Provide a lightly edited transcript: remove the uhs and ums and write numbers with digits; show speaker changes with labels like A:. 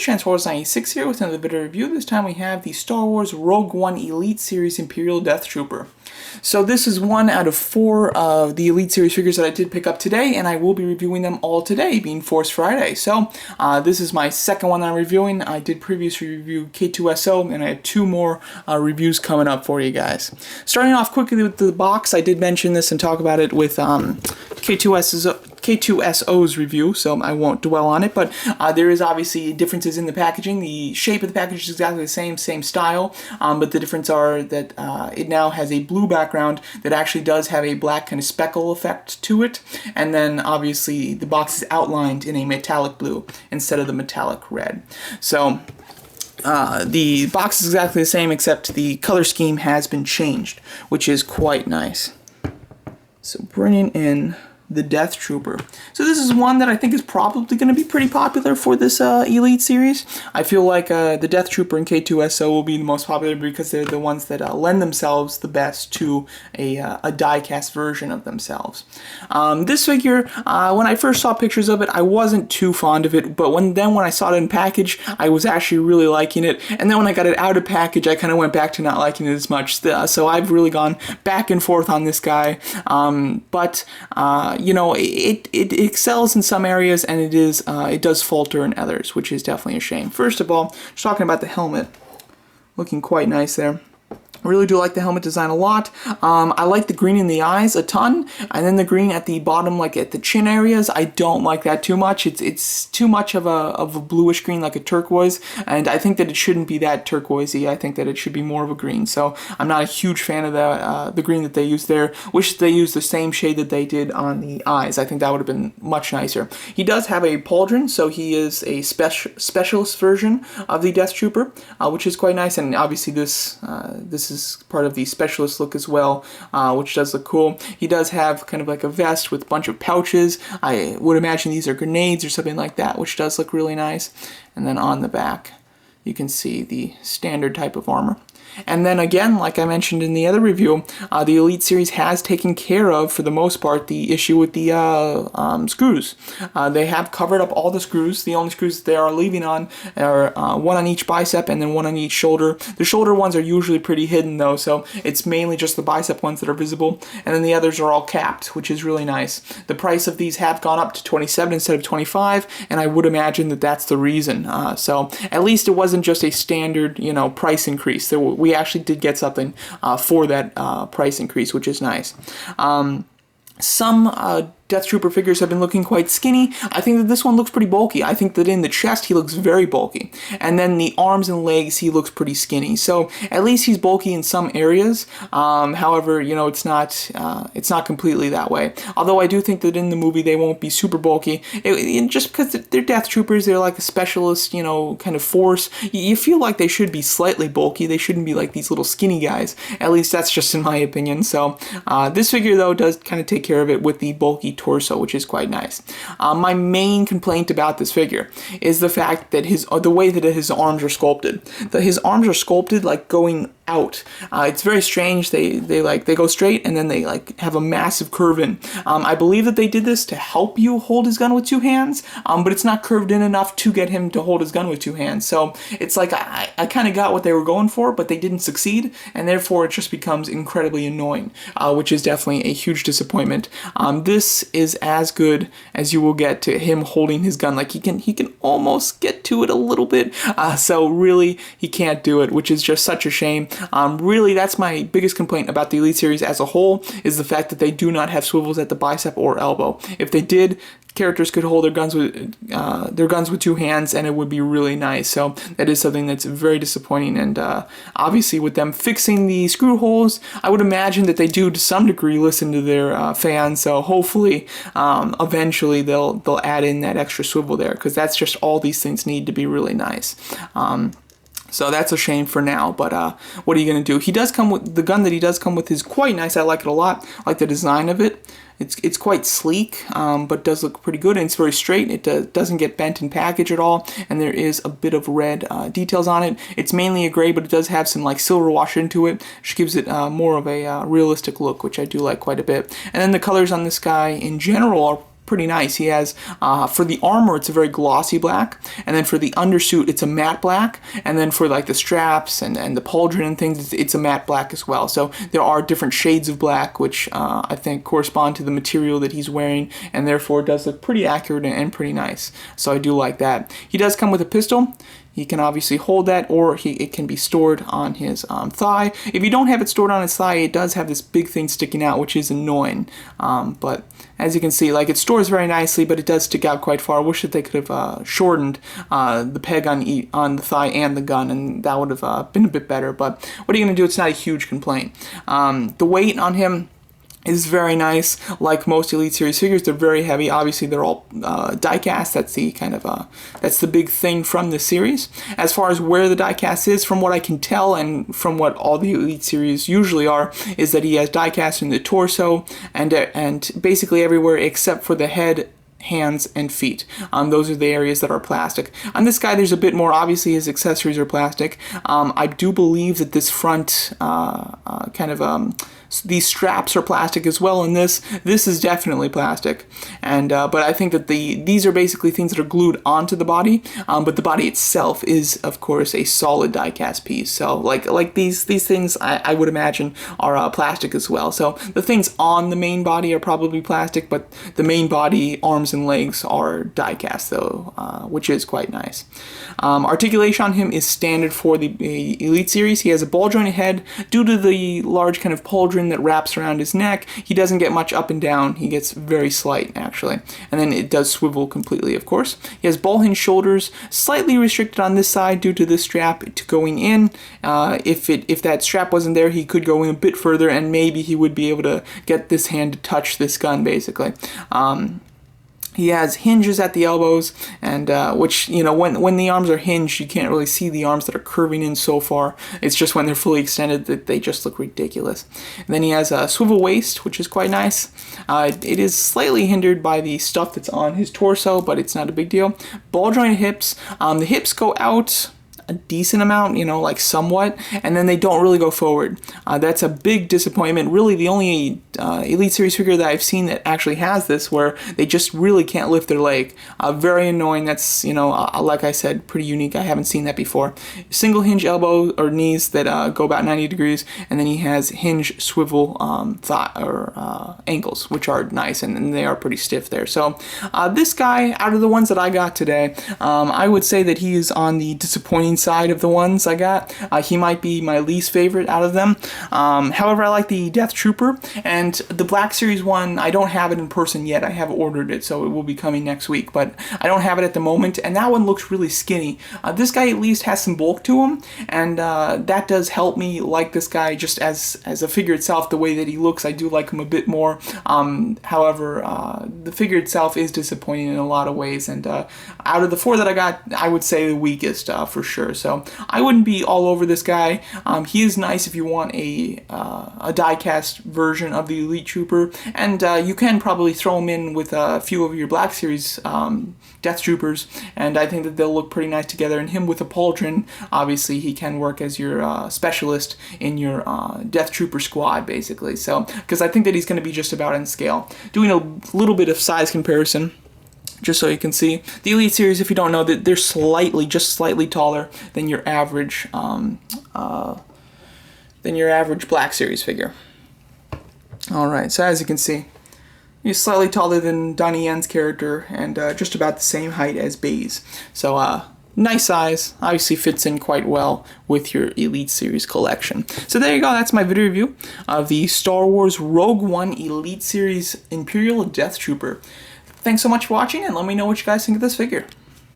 A: guys, Transformers96 here with another video review. This time we have the Star Wars Rogue One Elite Series Imperial Death Trooper. So this is one out of 4 of the Elite Series figures that I did pick up today, and I will be reviewing them all today, being Force Friday. So this is my second one that I'm reviewing. I did previously review K2SO, and I have 2 more reviews coming up for you guys. Starting off quickly with the box, I did mention this and talk about it with K2SO's review, so I won't dwell on it, but there is obviously differences in the packaging. The shape of the package is exactly the same style, but the difference are that it now has a blue background that actually does have a black kind of speckle effect to it, and then obviously the box is outlined in a metallic blue instead of the metallic red. So the box is exactly the same, except the color scheme has been changed, which is quite nice. So bringing in the Death Trooper. So this is one that I think is probably going to be pretty popular for this Elite series. I feel like the Death Trooper and K2SO will be the most popular because they're the ones that lend themselves the best to a die-cast version of themselves. This figure, when I first saw pictures of it, I wasn't too fond of it, but when I saw it in package, I was actually really liking it, and then when I got it out of package, I kind of went back to not liking it as much. So I've really gone back and forth on this guy, but you know, it excels in some areas, and it does falter in others, which is definitely a shame. First of all, just talking about the helmet, looking quite nice there. I really do like the helmet design a lot. I like the green in the eyes a ton, and then the green at the bottom, like at the chin areas, I don't like that too much. It's too much of a bluish green, like a turquoise, and I think that it shouldn't be that turquoisey. I think that it should be more of a green. So I'm not a huge fan of the green that they used there. Wish they used the same shade that they did on the eyes. I think that would have been much nicer. He does have a pauldron, so he is a specialist version of the Death Trooper, which is quite nice, and obviously this is part of the specialist look as well, which does look cool. He does have kind of like a vest with a bunch of pouches. I would imagine these are grenades or something like that, which does look really nice. And then on the back, you can see the standard type of armor. And then again, like I mentioned in the other review, the Elite Series has taken care of, for the most part, the issue with the screws. They have covered up all the screws. The only screws that they are leaving on are one on each bicep and then one on each shoulder. The shoulder ones are usually pretty hidden though, so it's mainly just the bicep ones that are visible, and then the others are all capped, which is really nice. The price of these have gone up to $27 instead of $25, and I would imagine that that's the reason. So at least it wasn't just a standard, you know, price increase. We actually did get something for that price increase, which is nice. Some Death Trooper figures have been looking quite skinny. I think that this one looks pretty bulky. I think that in the chest he looks very bulky, and then the arms and legs he looks pretty skinny. So at least he's bulky in some areas. However, you know, it's not completely that way. Although I do think that in the movie they won't be super bulky. Just because they're Death Troopers, they're like a specialist, you know, kind of force. You feel like they should be slightly bulky. They shouldn't be like these little skinny guys. At least that's just in my opinion. So this figure though does kind of take care of it with the bulky torso, which is quite nice. My main complaint about this figure is the fact that the way that his arms are sculpted. His arms are sculpted like going out. It's very strange. They go straight and then they like have a massive curve in. I believe that they did this to help you hold his gun with 2 hands, but it's not curved in enough to get him to hold his gun with 2 hands. So it's like I kind of got what they were going for, but they didn't succeed, and therefore it just becomes incredibly annoying, which is definitely a huge disappointment. This is as good as you will get to him holding his gun. Like he can almost get to it a little bit. So really he can't do it, which is just such a shame. Really, that's my biggest complaint about the Elite Series as a whole, is the fact that they do not have swivels at the bicep or elbow. If they did, characters could hold their guns with 2 hands, and it would be really nice. So that is something that's very disappointing, and obviously with them fixing the screw holes, I would imagine that they do to some degree listen to their fans. So hopefully eventually they'll add in that extra swivel there, because that's just all these things need to be really nice. So that's a shame for now, but what are you going to do? He does come with, the gun that he does come with is quite nice. I like it a lot. I like the design of it. It's quite sleek, but does look pretty good, and it's very straight. It doesn't get bent in package at all, and there is a bit of red details on it. It's mainly a gray, but it does have some like silver wash into it, which gives it more of a realistic look, which I do like quite a bit. And then the colors on this guy in general are pretty nice. He has, for the armor, it's a very glossy black, and then for the undersuit, it's a matte black, and then for like the straps and the pauldron and things, it's a matte black as well. So there are different shades of black, which I think correspond to the material that he's wearing, and therefore does look pretty accurate and pretty nice. So I do like that. He does come with a pistol. He can obviously hold that, or it can be stored on his thigh. If you don't have it stored on his thigh, it does have this big thing sticking out, which is annoying. But as you can see, like, it stores very nicely, but it does stick out quite far. I wish that they could have shortened the peg on the thigh and the gun, and that would have been a bit better. But what are you going to do? It's not a huge complaint. The weight on him is very nice. Like most Elite Series figures, they're very heavy. Obviously, they're all die-cast. That's the kind of that's the big thing from the series. As far as where the die-cast is, from what I can tell, and from what all the Elite Series usually are, is that he has die-cast in the torso and basically everywhere except for the head, hands, and feet. Those are the areas that are plastic. On this guy, there's a bit more. Obviously, his accessories are plastic. I do believe that this front these straps are plastic as well, and this is definitely plastic. And but I think that these are basically things that are glued onto the body, but the body itself is, of course, a solid die-cast piece. So like these things, I would imagine, are plastic as well. So the things on the main body are probably plastic, but the main body, arms and legs, are die-cast though, which is quite nice. Articulation on him is standard for the Elite Series. He has a ball-jointed head. Due to the large kind of pauldron that wraps around his neck, he doesn't get much up and down. He gets very slight, actually. And then it does swivel completely, of course. He has ball hinge shoulders, slightly restricted on this side due to this strap to going in. If that strap wasn't there, he could go in a bit further, and maybe he would be able to get this hand to touch this gun, basically. He has hinges at the elbows, and which, you know, when the arms are hinged, you can't really see the arms that are curving in so far. It's just when they're fully extended that they just look ridiculous. And then he has a swivel waist, which is quite nice. It is slightly hindered by the stuff that's on his torso, but it's not a big deal. Ball joint hips. The hips go out a decent amount, you know, like somewhat, and then they don't really go forward. That's a big disappointment. Really, the only Elite Series figure that I've seen that actually has this, where they just really can't lift their leg. Very annoying. That's, you know, like I said, pretty unique. I haven't seen that before. Single hinge elbow or knees that go about 90 degrees, and then he has hinge swivel thigh or ankles, which are nice, and they are pretty stiff there. So this guy, out of the ones that I got today, I would say that he is on the disappointing side of the ones I got. He might be my least favorite out of them. However, I like the Death Trooper, and the Black Series one, I don't have it in person yet. I have ordered it, so it will be coming next week, but I don't have it at the moment, and that one looks really skinny. This guy at least has some bulk to him, and that does help me like this guy just as a figure itself. The way that he looks, I do like him a bit more. However, the figure itself is disappointing in a lot of ways, and out of the four that I got, I would say the weakest for sure. So I wouldn't be all over this guy. He is nice if you want a die-cast version of the Elite Trooper, and you can probably throw him in with a few of your Black Series Death Troopers, and I think that they'll look pretty nice together. And him with a pauldron, obviously he can work as your specialist in your Death Trooper squad, basically. So, because I think that he's going to be just about in scale. Doing a little bit of size comparison, just so you can see. The Elite Series, if you don't know, that they're just slightly taller than your average Black Series figure. Alright, so as you can see, he's slightly taller than Donnie Yen's character, and just about the same height as Baze. So, nice size, obviously fits in quite well with your Elite Series collection. So there you go, that's my video review of the Star Wars Rogue One Elite Series Imperial Death Trooper. Thanks so much for watching, and let me know what you guys think of this figure.